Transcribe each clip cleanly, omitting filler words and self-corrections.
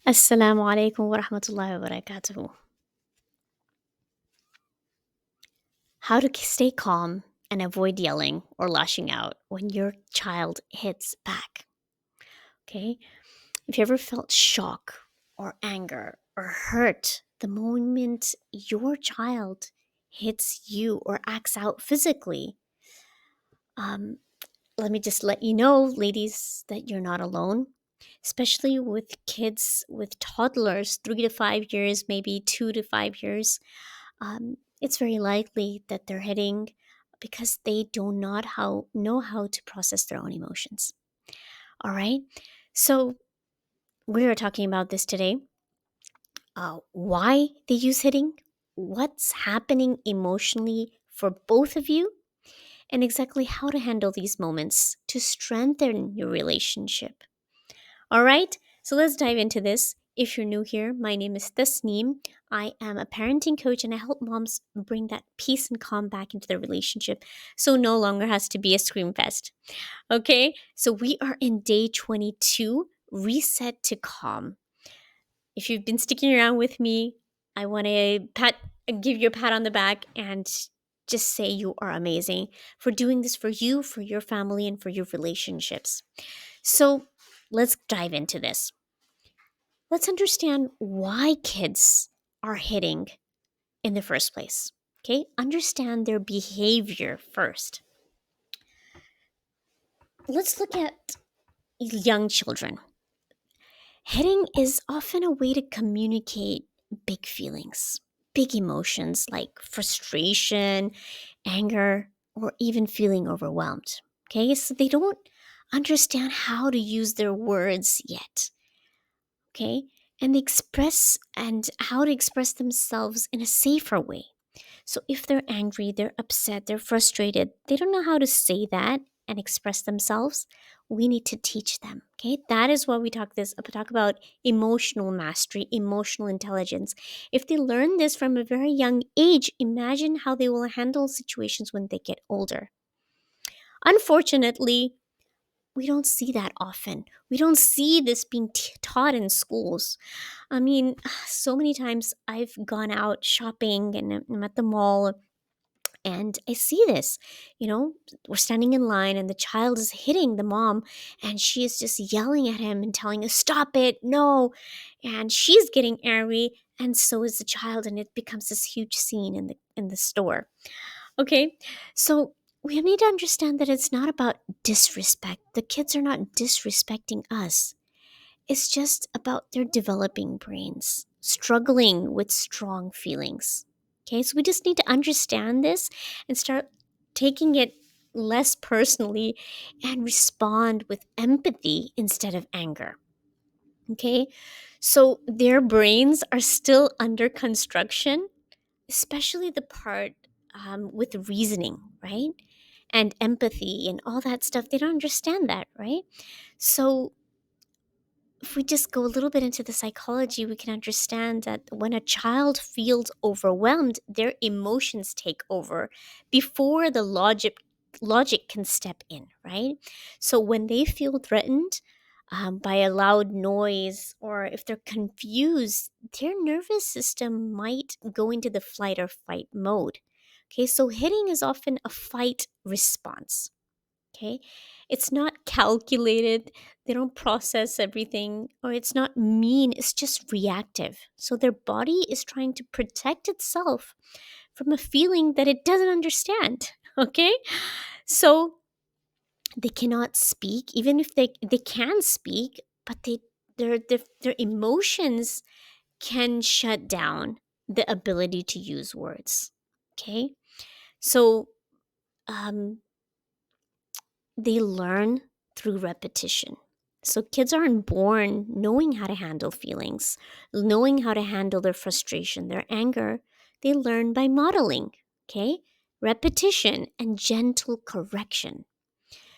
Assalamu alaikum wa rahmatullahi wa barakatuhu. How to stay calm and avoid yelling or lashing out when your child hits back. Okay? If you ever felt shock or anger or hurt the moment your child hits you or acts out physically, um, let me just let you know, ladies, that you're not alone, especially with kids, with toddlers, 3 to 5 years, maybe 2 to 5 years. It's very likely that they're hitting because they do not know how to process their own emotions. All right. So we are talking about this today. Why they use hitting, what's happening emotionally for both of you, and exactly how to handle these moments to strengthen your relationship. All right, so let's dive into this. If you're new here, my name is Tasneem. I am a parenting coach and I help moms bring that peace and calm back into their relationship so no longer has to be a scream fest. Okay, so we are in day 22, reset to calm. If you've been sticking around with me, I want to give you a pat on the back and just say you are amazing for doing this for you, for your family, and for your relationships. So let's dive into this. Let's understand why kids are hitting in the first place. Okay, understand their behavior first. Let's look at young children. Hitting is often a way to communicate big feelings, big emotions like frustration, anger, or even feeling overwhelmed. Okay, so they don't understand how to use their words yet. Okay, and they express and how to express themselves in a safer way. So if they're angry, they're upset, they're frustrated, they don't know how to say that and express themselves. We need to teach them. Okay, that is why we talk about emotional mastery, emotional intelligence. If they learn this from a very young age, imagine how they will handle situations when they get older. Unfortunately, we don't see that often. We don't see this being taught in schools. I mean, so many times I've gone out shopping and I'm at the mall and I see this. We're standing in line and the child is hitting the mom and she is just yelling at him and telling us, "Stop it, no." And she's getting angry and so is the child, and it becomes this huge scene in the store. Okay, so we need to understand that it's not about disrespect. The kids are not disrespecting us. It's just about their developing brains, struggling with strong feelings. Okay, so we just need to understand this and start taking it less personally and respond with empathy instead of anger. Okay, so their brains are still under construction, especially the part with reasoning, right? And empathy and all that stuff. They don't understand that, right? So if we just go a little bit into the psychology, we can understand that when a child feels overwhelmed, their emotions take over before the logic can step in, right? So when they feel threatened by a loud noise, or if they're confused, their nervous system might go into the flight or fight mode. Okay, so hitting is often a fight response. Okay, it's not calculated, they don't process everything, or it's not mean, it's just reactive. So their body is trying to protect itself from a feeling that it doesn't understand. Okay, so they cannot speak, even if they can speak, but their emotions can shut down the ability to use words. Okay, so um they learn through repetition. So kids aren't born knowing how to handle feelings, knowing how to handle their frustration, their anger. They learn by modeling, okay? Repetition and gentle correction.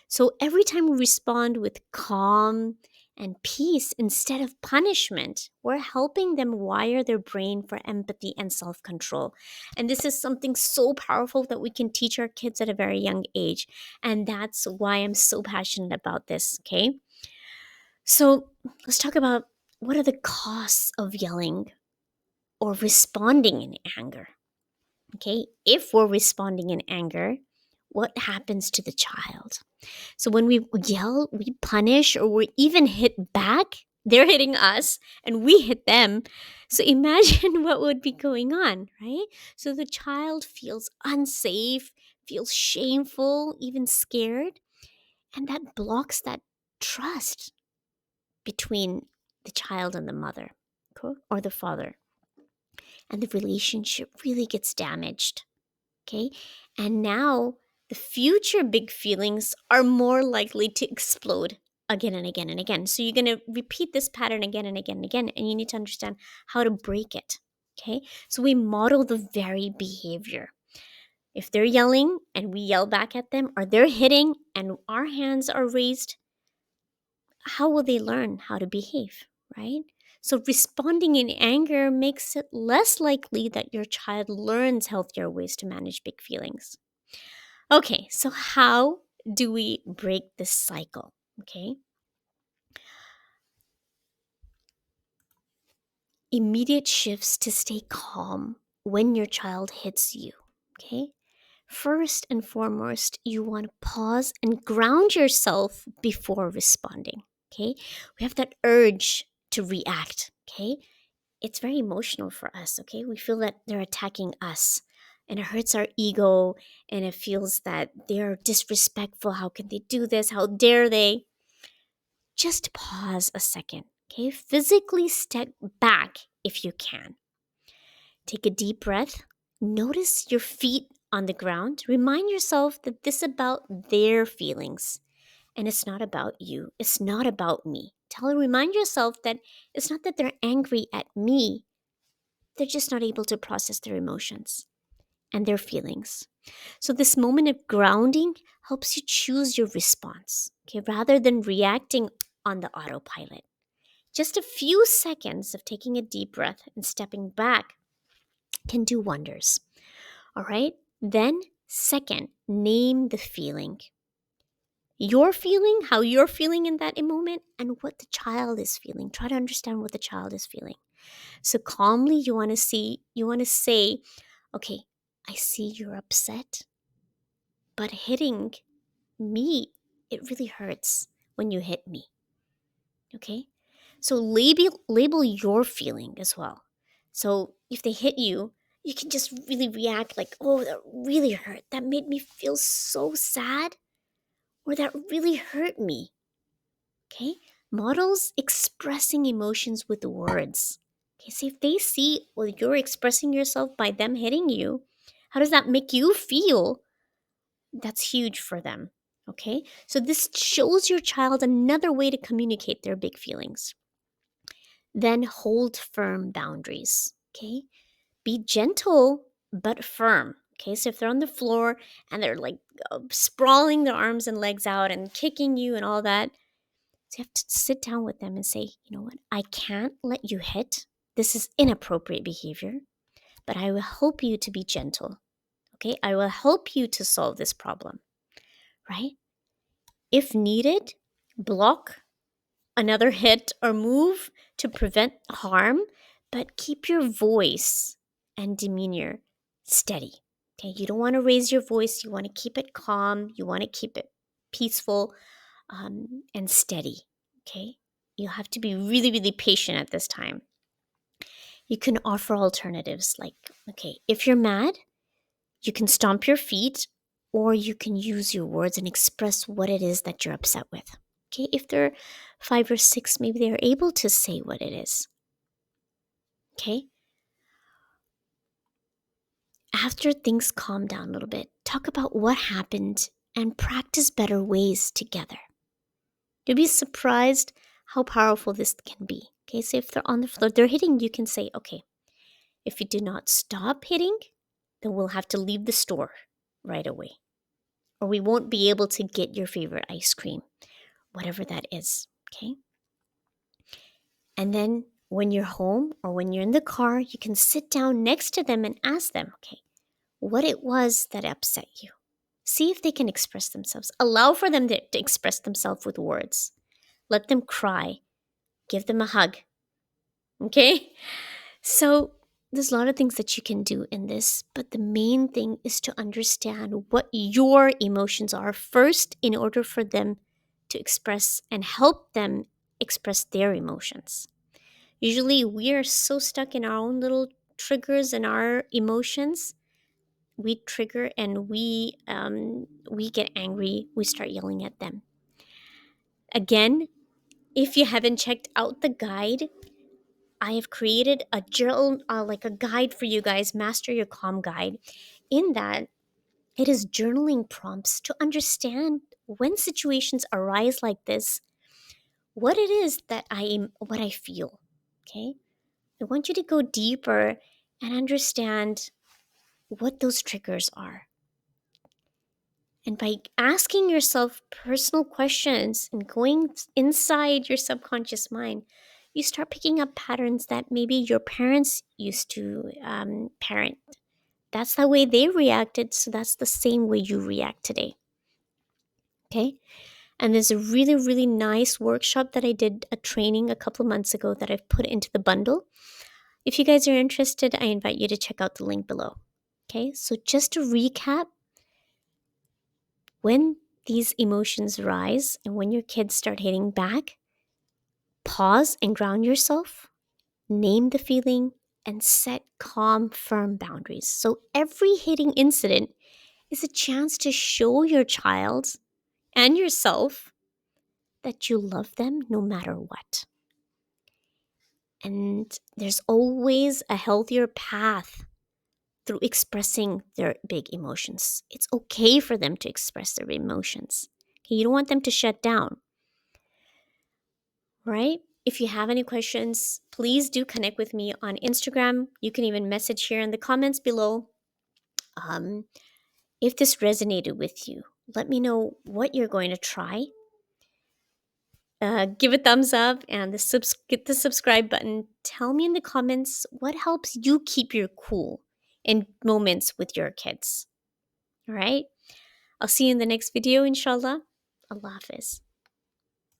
So every time we respond with calm and peace instead of punishment, we're helping them wire their brain for empathy and self control. And this is something so powerful that we can teach our kids at a very young age. And that's why I'm so passionate about this, okay? So let's talk about What are the costs of yelling or responding in anger? Okay, if we're responding in anger, what happens to the child? So when we yell, we punish, or we even hit back, they're hitting us and we hit them. So imagine what would be going on, right? So the child feels unsafe, feels shameful, even scared, and that blocks that trust between the child and the mother, or the father. And the relationship really gets damaged. Okay. And now the future big feelings are more likely to explode again and again and again. So you're going to repeat this pattern again and again and again, and you need to understand how to break it. Okay. So we model the very behavior. If they're yelling and we yell back at them, or they're hitting and our hands are raised, how will they learn how to behave, right? So responding in anger makes it less likely that your child learns healthier ways to manage big feelings. Okay, so how do we break this cycle? Okay. Immediate shifts to stay calm when your child hits you. Okay. First and foremost, you want to pause and ground yourself before responding. Okay. We have that urge to react. Okay. It's very emotional for us. Okay. We feel that they're attacking us, and it hurts our ego, and it feels that they're disrespectful. How can they do this? How dare they? Just pause a second, okay? Physically step back if you can. Take a deep breath. Notice your feet on the ground. Remind yourself that this is about their feelings and it's not about you. It's not about me. Remind yourself that it's not that they're angry at me. They're just not able to process their emotions and their feelings. So this moment of grounding helps you choose your response, okay, rather than reacting on the autopilot. Just a few seconds of taking a deep breath and stepping back can do wonders. All right? Then, second, name the feeling. Your feeling, how you're feeling in that moment, and what the child is feeling. Try to understand what the child is feeling. So calmly, you want to say, okay, I see you're upset, but hitting me, it really hurts when you hit me. Okay? So label your feeling as well. So if they hit you, you can just really react like, "Oh, that really hurt. That made me feel so sad," or "That really hurt me." Okay? Models expressing emotions with words. Okay, so if they see, well, you're expressing yourself by them hitting you, how does that make you feel? That's huge for them. Okay? So this shows your child another way to communicate their big feelings. Then hold firm boundaries. Okay? Be gentle but firm. Okay? So if they're on the floor and they're like sprawling their arms and legs out and kicking you and all that, so you have to sit down with them and say, you know what? I can't let you hit. This is inappropriate behavior, but I will help you to be gentle. Okay? I will help you to solve this problem, right? If needed, block another hit or move to prevent harm, but keep your voice and demeanor steady. Okay, you don't want to raise your voice. You want to keep it calm. You want to keep it peaceful and steady. Okay, you have to be really, really patient at this time. You can offer alternatives like, okay, if you're mad, you can stomp your feet, or you can use your words and express what it is that you're upset with. Okay, if they're 5 or 6, maybe they're able to say what it is. Okay, after things calm down a little bit, talk about what happened and practice better ways together. You'll be surprised how powerful this can be. Okay, so if they're on the floor, they're hitting, you can say, okay, if you do not stop hitting, then we'll have to leave the store right away. Or we won't be able to get your favorite ice cream, whatever that is. Okay. And then when you're home or when you're in the car, you can sit down next to them and ask them, okay, what it was that upset you. See if they can express themselves. Allow for them to express themselves with words. Let them cry. Give them a hug. Okay? So there's a lot of things that you can do in this, but the main thing is to understand what your emotions are first in order for them to express and help them express their emotions. Usually we are so stuck in our own little triggers and our emotions. We trigger and we get angry, we start yelling at them. Again, if you haven't checked out the guide, I have created a journal, like a guide for you guys, Master Your Calm Guide. In that, it is journaling prompts to understand when situations arise like this, what it is that what I feel. Okay, I want you to go deeper and understand what those triggers are. And by asking yourself personal questions and going inside your subconscious mind, you start picking up patterns that maybe your parents used to parent. That's the way they reacted, so that's the same way you react today. Okay? And there's a really, really nice workshop that I did, a training a couple of months ago that I've put into the bundle. If you guys are interested, I invite you to check out the link below. Okay? So just to recap, when these emotions rise and when your kids start hitting back, pause and ground yourself, name the feeling, and set calm, firm boundaries. So every hitting incident is a chance to show your child and yourself that you love them no matter what. And there's always a healthier path through expressing their big emotions. It's okay for them to express their emotions. Okay, you don't want them to shut down, right? If you have any questions, please do connect with me on Instagram. You can even message here in the comments below. Um, if this resonated with you, let me know what you're going to try. Give a thumbs up and get the subscribe button. Tell me in the comments what helps you keep your cool in moments with your kids. All right? I'll see you in the next video, inshallah. Allah Hafiz.